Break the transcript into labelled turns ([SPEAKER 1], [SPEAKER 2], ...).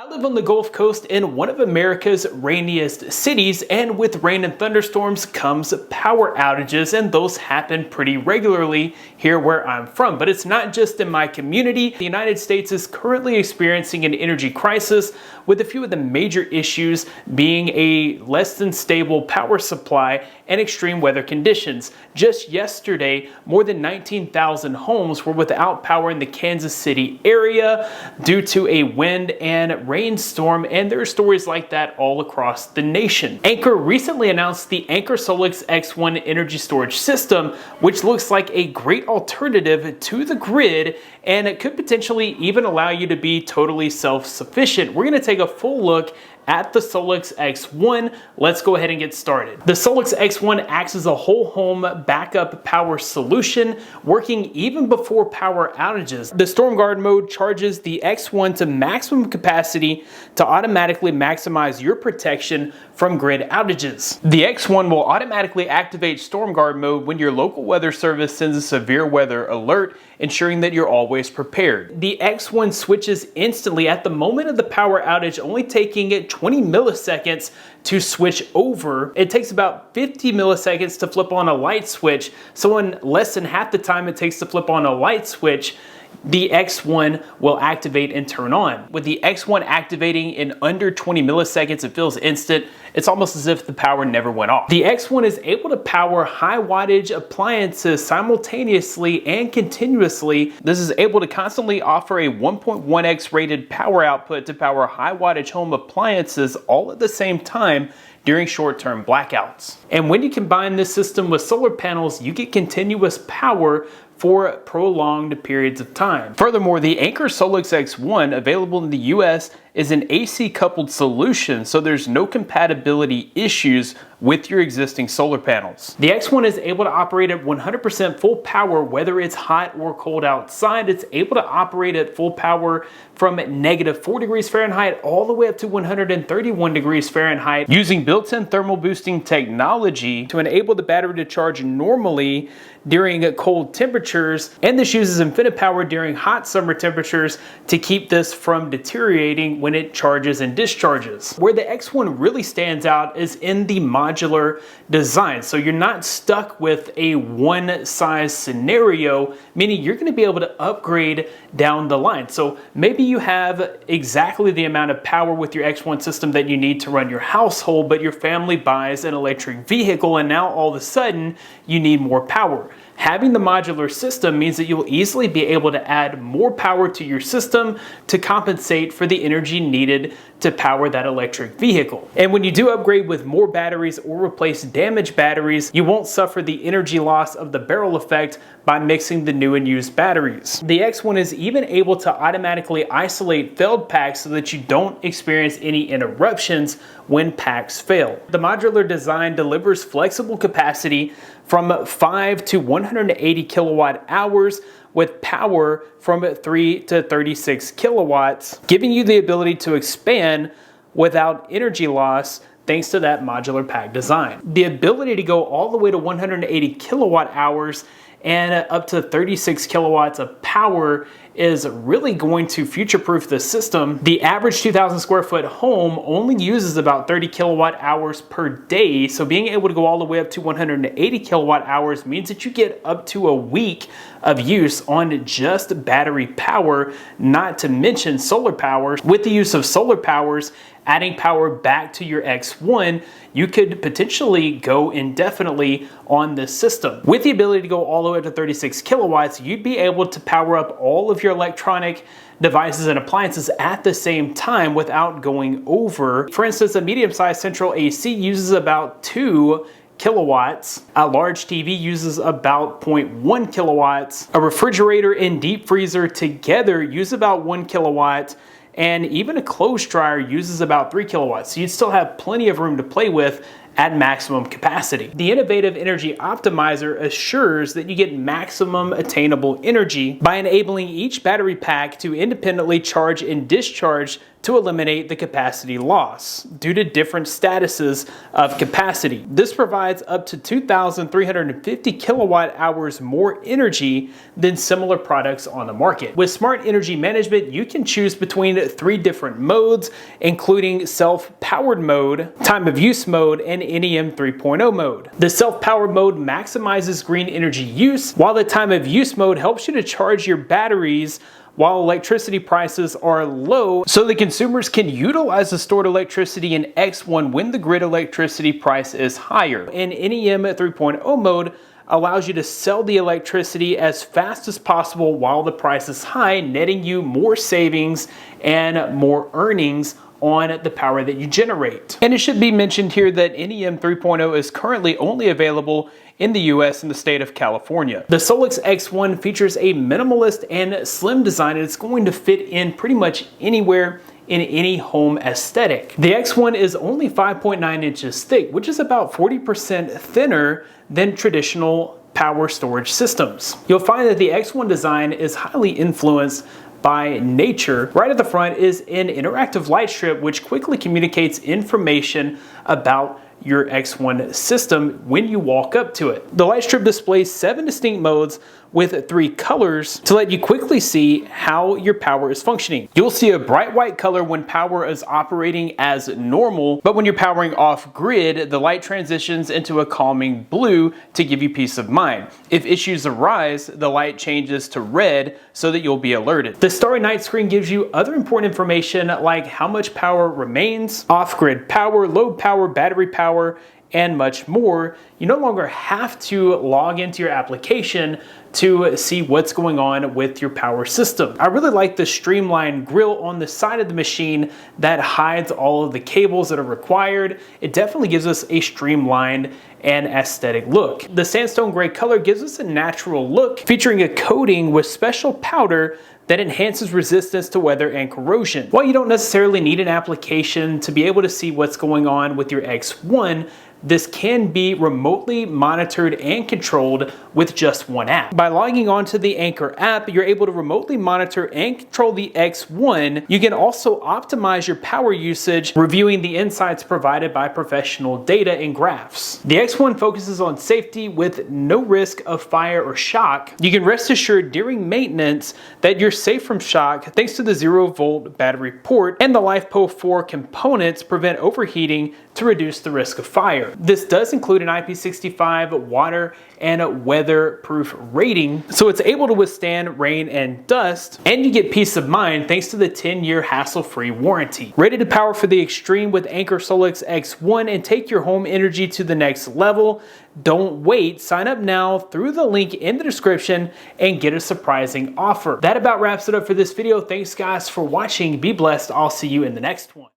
[SPEAKER 1] I live on the Gulf Coast in one of America's rainiest cities, and with rain and thunderstorms comes power outages, and those happen pretty regularly here where I'm from. But it's not just in my community. The United States is currently experiencing an energy crisis, with a few of the major issues being a less than stable power supply and extreme weather conditions. Just yesterday, more than 19,000 homes were without power in the Kansas City area due to a wind and rainstorm, and there are stories like that all across the nation. Anker recently announced the Anker SOLIX X1 energy storage system, which looks like a great alternative to the grid, and it could potentially even allow you to be totally self-sufficient. We're going to take a full look at the SOLIX X1. Let's go ahead and get started. The SOLIX X1 acts as a whole home backup power solution, working even before power outages. The Storm Guard mode charges the X1 to maximum capacity to automatically maximize your protection from grid outages. The X1 will automatically activate Storm Guard mode when your local weather service sends a severe weather alert, ensuring that you're always prepared. The X1 switches instantly at the moment of the power outage, only taking it 20 milliseconds to switch over. It takes about 50 milliseconds to flip on a light switch, so in less than half the time it takes to flip on a light switch, the X1 will activate and turn on. With the X1 activating in under 20 milliseconds, it feels instant. It's almost as if the power never went off. The X1 is able to power high wattage appliances simultaneously and continuously. This is able to constantly offer a 1.1x rated power output to power high wattage home appliances all at the same time during short-term blackouts. And when you combine this system with solar panels, you get continuous power for prolonged periods of time. Furthermore, the Anker SOLIX X1, available in the US, is an AC coupled solution, so there's no compatibility issues with your existing solar panels. The X1 is able to operate at 100% full power whether it's hot or cold outside. It's able to operate at full power from -4 degrees Fahrenheit all the way up to 131 degrees Fahrenheit, using built-in thermal boosting technology to enable the battery to charge normally during cold temperatures, and this uses infinite power during hot summer temperatures to keep this from deteriorating when it charges and discharges. Where the X1 really stands out is in the modular design. So you're not stuck with a one size scenario, meaning you're going to be able to upgrade down the line. So maybe you have exactly the amount of power with your X1 system that you need to run your household, but your family buys an electric vehicle and now all of a sudden you need more power. Having the modular system means that you'll easily be able to add more power to your system to compensate for the energy needed to power that electric vehicle. And when you do upgrade with more batteries or replace damaged batteries, you won't suffer the energy loss of the barrel effect by mixing the new and used batteries. The X1 is even able to automatically isolate failed packs so that you don't experience any interruptions when packs fail. The modular design delivers flexible capacity from 5 to 180 kilowatt hours with power from 3 to 36 kilowatts, giving you the ability to expand without energy loss thanks to that modular pack design. The ability to go all the way to 180 kilowatt hours and up to 36 kilowatts of power is really going to future-proof the system. The average 2,000 square foot home only uses about 30 kilowatt hours per day, so being able to go all the way up to 180 kilowatt hours means that you get up to a week of use on just battery power, not to mention solar power. With the use of solar powers, adding power back to your X1, you could potentially go indefinitely on this system. With the ability to go all the way up to 36 kilowatts, you'd be able to power up all of your electronic devices and appliances at the same time without going over. For instance, a medium-sized central AC uses about 2 kilowatts. A large TV uses about 0.1 kilowatts. A refrigerator and deep freezer together use about 1 kilowatt. And even a clothes dryer uses about 3 kilowatts. So you'd still have plenty of room to play with at maximum capacity. The innovative energy optimizer assures that you get maximum attainable energy by enabling each battery pack to independently charge and discharge to eliminate the capacity loss due to different statuses of capacity. This provides up to 2,350 kilowatt hours more energy than similar products on the market. With smart energy management, you can choose between 3 different modes, including self-powered mode, time of use mode, and NEM 3.0 mode. The self-powered mode maximizes green energy use, while the time of use mode helps you to charge your batteries while electricity prices are low, so the consumers can utilize the stored electricity in X1 when the grid electricity price is higher. In NEM 3.0 mode allows you to sell the electricity as fast as possible while the price is high, netting you more savings and more earnings on the power that you generate. And it should be mentioned here that NEM 3.0 is currently only available in the US and the state of California. The SOLIX X1 features a minimalist and slim design, and it's going to fit in pretty much anywhere in any home aesthetic. The X1 is only 5.9 inches thick, which is about 40% thinner than traditional power storage systems. You'll find that the X1 design is highly influenced by nature. Right at the front is an interactive light strip which quickly communicates information about your X1 system when you walk up to it. The light strip displays 7 distinct modes with 3 colors to let you quickly see how your power is functioning. You'll see a bright white color when power is operating as normal, but when you're powering off grid, the light transitions into a calming blue to give you peace of mind. If issues arise, the light changes to red so that you'll be alerted. The Starry Night screen gives you other important information like how much power remains, off-grid power, load power, battery power, and much more. You no longer have to log into your application to see what's going on with your power system. I really like the streamlined grill on the side of the machine that hides all of the cables that are required. It definitely gives us a streamlined and aesthetic look. The sandstone gray color gives us a natural look, featuring a coating with special powder that enhances resistance to weather and corrosion. While you don't necessarily need an application to be able to see what's going on with your X1, this can be remotely monitored and controlled with just one app. By logging onto the Anker app, you're able to remotely monitor and control the X1. You can also optimize your power usage, reviewing the insights provided by professional data and graphs. The X1 focuses on safety with no risk of fire or shock. You can rest assured during maintenance that you're safe from shock thanks to the 0-volt battery port, and the LiFePO 4 components prevent overheating to reduce the risk of fire. This does include an IP65 water and weather-proof rating, so it's able to withstand rain and dust, and you get peace of mind thanks to the 10-year hassle-free warranty. Ready to power for the extreme with Anker SOLIX X1 and take your home energy to the next level? Don't wait. Sign up now through the link in the description and get a surprising offer. That about wraps it up for this video. Thanks guys for watching. Be blessed. I'll see you in the next one.